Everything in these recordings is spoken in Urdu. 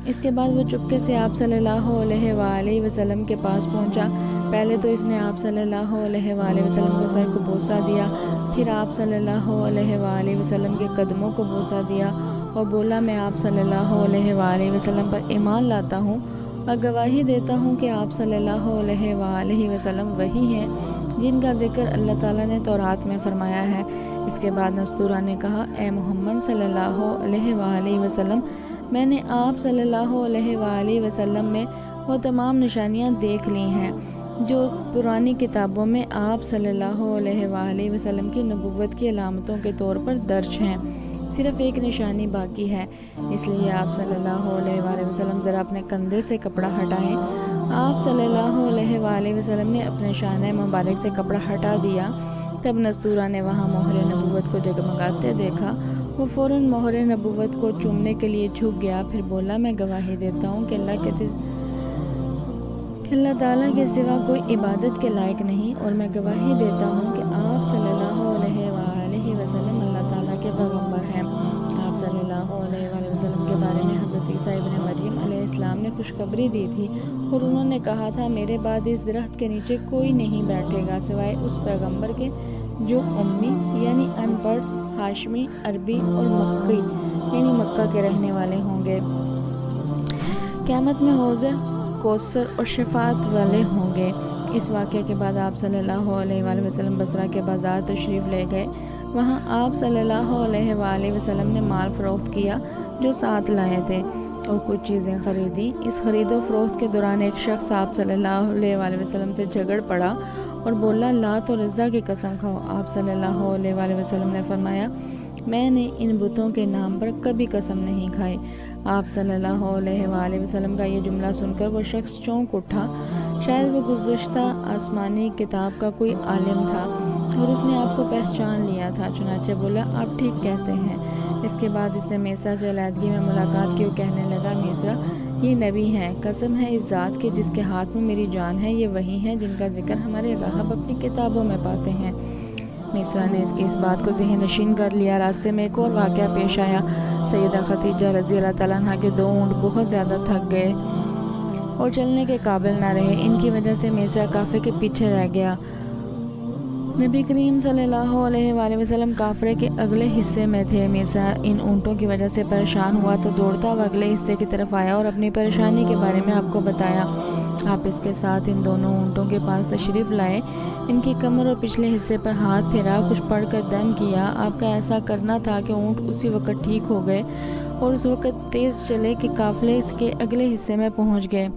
اس کے بعد وہ چپکے سے آپ صلی اللہ علیہ وآلہ وسلم کے پاس پہنچا۔ پہلے تو اس نے آپ صلی اللہ علیہ وآلہ وسلم کو سر کو بوسہ دیا، پھر آپ صلی اللہ علیہ وآلہ وسلم کے قدموں کو بوسہ دیا اور بولا، میں آپ صلی اللہ علیہ وآلہ وسلم پر ایمان لاتا ہوں اور گواہی دیتا ہوں کہ آپ صلی اللہ علیہ وآلہ وسلم وہی ہیں جن کا ذکر اللہ تعالیٰ نے تورات میں فرمایا ہے۔ اس کے بعد نستورہ نے کہا، اے محمد صلی اللہ علیہ وآلہ وسلم، میں نے آپ صلی اللہ علیہ وآلہ وسلم میں وہ تمام نشانیاں دیکھ لی ہیں جو پرانی کتابوں میں آپ صلی اللہ علیہ وآلہ وسلم کی نبوت کی علامتوں کے طور پر درج ہیں۔ صرف ایک نشانی باقی ہے، اس لیے آپ صلی اللہ علیہ وآلہ وسلم ذرا اپنے کندھے سے کپڑا ہٹائیں۔ آپ صلی اللہ علیہ وآلہ وسلم نے اپنے شانہ مبارک سے کپڑا ہٹا دیا۔ تب نستورہ نے وہاں مہر نبوت کو جگمگاتے دیکھا۔ وہ فوراً مہر نبوت کو چومنے کے لیے جھک گیا، پھر بولا، میں گواہی دیتا ہوں کہ اللہ تعالیٰ کے سوا کوئی عبادت کے لائق نہیں، اور میں گواہی دیتا ہوں کہ آپ صلی اللہ علیہ وآلہ وسلم اللہ تعالیٰ کے پیغمبر ہیں۔ آپ صلی اللہ علیہ وآلہ وسلم کے بارے میں حضرت عیسیٰ ابن مریم علیہ السلام نے خوشخبری دی تھی، اور انہوں نے کہا تھا، میرے بعد اس درخت کے نیچے کوئی نہیں بیٹھے گا سوائے اس پیغمبر کے جو امی یعنی ان پڑھ، ہاشمی، عربی اور مکی یعنی مکہ کے رہنے والے ہوں گے۔ قیامت میں حوض کوثر اور شفاعت والے ہوں گے۔ اس واقعے کے بعد آپ صلی اللہ علیہ وآلہ وسلم بصرہ کے بازار تشریف لے گئے۔ وہاں آپ صلی اللہ علیہ وآلہ وسلم نے مال فروخت کیا جو ساتھ لائے تھے اور کچھ چیزیں خریدی۔ اس خرید و فروخت کے دوران ایک شخص آپ صلی اللہ علیہ وآلہ وسلم سے جھگڑ پڑا اور بولا، لات اور عزا کی قسم کھاؤ۔ آپ صلی اللہ علیہ وآلہ وسلم نے فرمایا، میں نے ان بتوں کے نام پر کبھی قسم نہیں کھائی۔ آپ صلی اللہ علیہ وآلہ وسلم کا یہ جملہ سن کر وہ شخص چونک اٹھا، شاید وہ گزشتہ آسمانی کتاب کا کوئی عالم تھا اور اس نے آپ کو پہچان لیا تھا، چنانچہ بولا، آپ ٹھیک کہتے ہیں۔ اس کے بعد اس نے میسرہ سے علیحدگی میں ملاقات کی اور کہنے لگا، میسرہ، یہ نبی ہیں، قسم ہے اس ذات کے جس کے ہاتھ میں میری جان ہے، یہ وہی ہیں جن کا ذکر ہمارے راہب اپنی کتابوں میں پاتے ہیں۔ میسرہ نے اس بات کو ذہن نشین کر لیا۔ راستے میں ایک اور واقعہ پیش آیا۔ سیدہ ختیجہ رضی اللہ تعالیٰ عنہ کے 2 اونٹ بہت زیادہ تھک گئے اور چلنے کے قابل نہ رہے۔ ان کی وجہ سے میسرہ قافلے کے پیچھے رہ گیا۔ نبی کریم صلی اللہ علیہ وآلہ وسلم قافلے کے اگلے حصے میں تھے۔ میسرہ ان اونٹوں کی وجہ سے پریشان ہوا تو دوڑتا ہوا اگلے حصے کی طرف آیا اور اپنی پریشانی کے بارے میں آپ کو بتایا۔ آپ اس کے ساتھ ان دونوں اونٹوں کے پاس تشریف لائے، ان کی کمر اور پچھلے حصے پر ہاتھ پھیرا، کچھ پڑھ کر دم کیا۔ آپ کا ایسا کرنا تھا کہ اونٹ اسی وقت ٹھیک ہو گئے اور اس وقت تیز چلے کہ قافلے کے اگلے حصے میں پہنچ گئے۔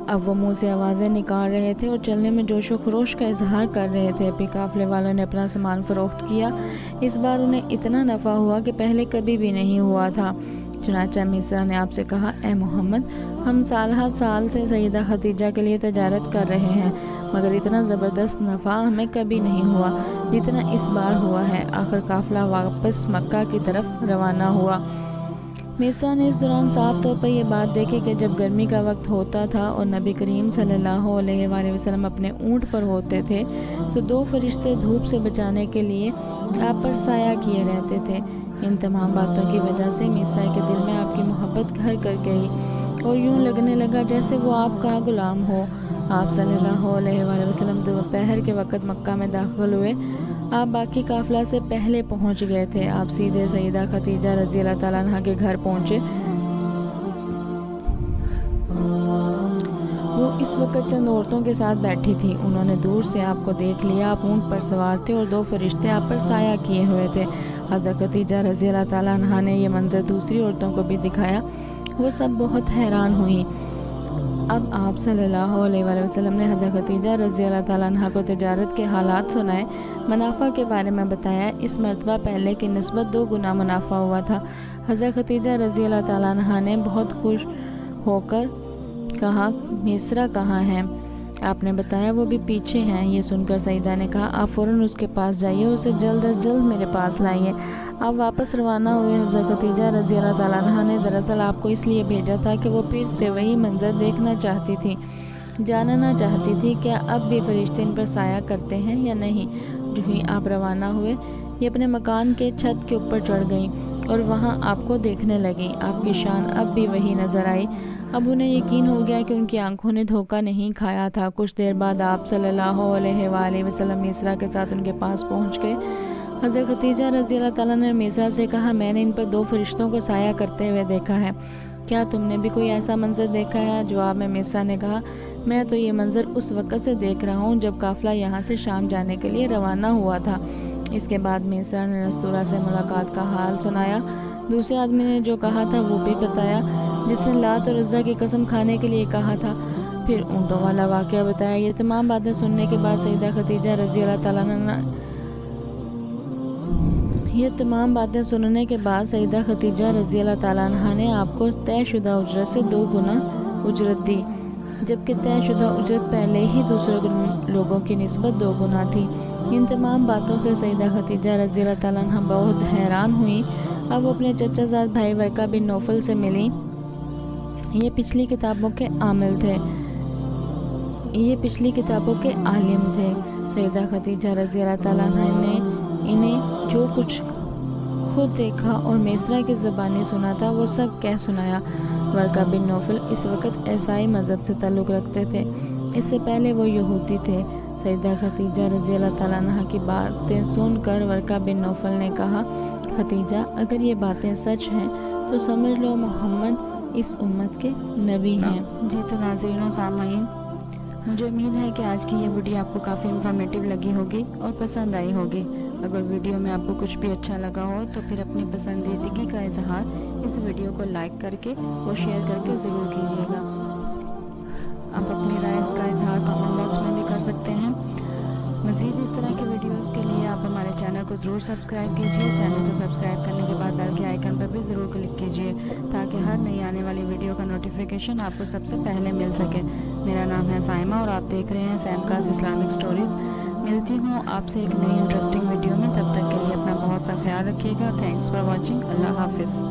اب وہ منہ سے آوازیں نکال رہے تھے اور چلنے میں جوش و خروش کا اظہار کر رہے تھے۔ پھر قافلے والوں نے اپنا سامان فروخت کیا۔ اس بار انہیں اتنا نفع ہوا کہ پہلے کبھی بھی نہیں ہوا تھا۔ چنانچہ میسرہ نے آپ سے کہا، اے محمد، ہم سالہ سال سے سیدہ ختیجہ کے لیے تجارت کر رہے ہیں، مگر اتنا زبردست نفع ہمیں کبھی نہیں ہوا جتنا اس بار ہوا ہے۔ آخر قافلہ واپس مکہ کی طرف روانہ ہوا۔ میسرہ نے اس دوران صاف طور پر یہ بات دیکھی کہ جب گرمی کا وقت ہوتا تھا اور نبی کریم صلی اللہ علیہ وآلہ وسلم اپنے اونٹ پر ہوتے تھے تو 2 فرشتے دھوپ سے بچانے کے لیے آپ پر سایہ کیے رہتے تھے۔ ان تمام باتوں کی وجہ سے میسرہ کے دل میں آپ کی محبت گھر کر گئی اور یوں لگنے لگا جیسے وہ آپ کا غلام ہو۔ آپ صلی اللہ علیہ وآلہ وسلم دوپہر کے وقت مکہ میں داخل ہوئے۔ آپ باقی قافلہ سے پہلے پہنچ گئے تھے۔ آپ سیدھے سیدہ ختیجہ رضی اللہ تعالیٰ عنہ کے گھر پہنچے۔ وہ اس وقت چند عورتوں کے ساتھ بیٹھی تھی۔ انہوں نے دور سے آپ کو دیکھ لیا۔ آپ اونٹ پر سوار تھے اور 2 فرشتے آپ پر سایہ کیے ہوئے تھے۔ حضرت ختیجہ رضی اللہ تعالیٰ عنہ نے یہ منظر دوسری عورتوں کو بھی دکھایا۔ وہ سب بہت حیران ہوئیں۔ اب آپ صلی اللہ علیہ وآلہ وسلم نے حضرت ختیجہ رضی اللہ تعالیٰ عنہ کو تجارت کے حالات سنائے، منافع کے بارے میں بتایا۔ اس مرتبہ پہلے کی نسبت 2 گنا منافع ہوا تھا۔ حضرت ختیجہ رضی اللہ تعالیٰ عنہ نے بہت خوش ہو کر کہا، میسرہ کہاں ہیں؟ آپ نے بتایا وہ بھی پیچھے ہیں۔ یہ سن کر سیدہ نے کہا، آپ فوراً اس کے پاس جائیے، اسے جلد از جلد میرے پاس لائیے۔ آپ واپس روانہ ہوئے۔ حضرت ختیجہ رضی اللہ تعالیٰ عنہ نے دراصل آپ کو اس لیے بھیجا تھا کہ وہ پھر سے وہی منظر دیکھنا چاہتی تھی، جاننا چاہتی تھی کیا اب بھی فرشتے ان پر سایہ کرتے ہیں یا نہیں۔ جو ہی آپ روانہ ہوئے، یہ اپنے مکان کے چھت کے اوپر چڑھ گئیں اور وہاں آپ کو دیکھنے لگیں۔ آپ کی شان اب بھی وہی نظر آئی۔ اب انہیں یقین ہو گیا کہ ان کی آنکھوں نے دھوکہ نہیں کھایا تھا۔ کچھ دیر بعد آپ صلی اللہ علیہ وآلہ وسلم میسرہ کے ساتھ ان کے پاس پہنچ گئے۔ حضرت خدیجہ رضی اللہ تعالیٰ نے میسرہ سے کہا، میں نے ان پر 2 فرشتوں کو سایہ کرتے ہوئے دیکھا ہے، کیا تم نے بھی کوئی ایسا منظر دیکھا ہے؟ جواب میں میسرہ نے کہا، میں تو یہ منظر اس وقت سے دیکھ رہا ہوں جب قافلہ یہاں سے شام جانے کے لیے روانہ ہوا تھا۔ اس کے بعد میسرہ نے نستورہ سے ملاقات کا حال سنایا۔ دوسرے آدمی نے جو کہا تھا وہ بھی بتایا، جس نے لات اور عزیٰ کی قسم کھانے کے لیے کہا تھا۔ پھر اونٹوں والا واقعہ بتایا۔ یہ تمام باتیں سننے کے بعد سیدہ خدیجہ رضی اللہ تعالیٰ عنہا نے آپ کو طے شدہ اجرت سے 2 گنا اجرت دی، جبکہ طے شدہ اجرت پہلے ہی دوسرے لوگوں کی نسبت 2 گنا تھی۔ ان تمام باتوں سے سیدہ خدیجہ رضی اللہ تعالیٰ عنہا بہت حیران ہوئیں۔ اب اپنے چچا زاد بھائی ورقہ بن نوفل سے ملیں۔ یہ پچھلی کتابوں کے عالم تھے۔ سیدہ خدیجہ رضی اللہ تعالیٰ عنہا نے انہیں جو کچھ خود دیکھا اور میسرہ کی زبانی سنا تھا وہ سب کہہ سنایا۔ ورقہ بن نوفل اس وقت عیسائی مذہب سے تعلق رکھتے تھے، اس سے پہلے وہ یہودی تھے۔ سیدہ خدیجہ رضی اللہ تعالیٰ عنہا کی باتیں سن کر ورقہ بن نوفل نے کہا، خدیجہ اگر یہ باتیں سچ ہیں تو سمجھ لو محمد اس امت کے نبی ہیں۔ جی تو ناظرین و سامعین، مجھے امید ہے کہ آج کی یہ ویڈیو آپ کو کافی انفارمیٹیو لگی ہوگی اور پسند آئی ہوگی۔ اگر ویڈیو میں آپ کو کچھ بھی اچھا لگا ہو تو پھر اپنی پسندیدگی کا اظہار اس ویڈیو کو لائک کر کے اور شیئر کر کے ضرور کیجیے گا۔ آپ اپنی رائے کا اظہار کامنٹ باکس میں بھی کر سکتے ہیں۔ مزید اس طرح کے ویڈیوز کے لیے آپ ہمارے چینل کو ضرور سبسکرائب کیجیے۔ چینل کو سبسکرائب کرنے کے بعد بیل کے آئیکن پر بھی ضرور کلک کیجیے تاکہ ہر نئی آنے والی ویڈیو کا نوٹیفیکیشن آپ کو سب سے پہلے مل سکے۔ میرا نام ہے سائمہ اور آپ دیکھ رہے ہیں سیمکاز اسلامک سٹوریز۔ ملتی ہوں آپ سے ایک نئی انٹرسٹنگ ویڈیو میں، تب تک کے لیے اپنا بہت سا خیال رکھیے گا۔ Thanks for watching. اللہ حافظ۔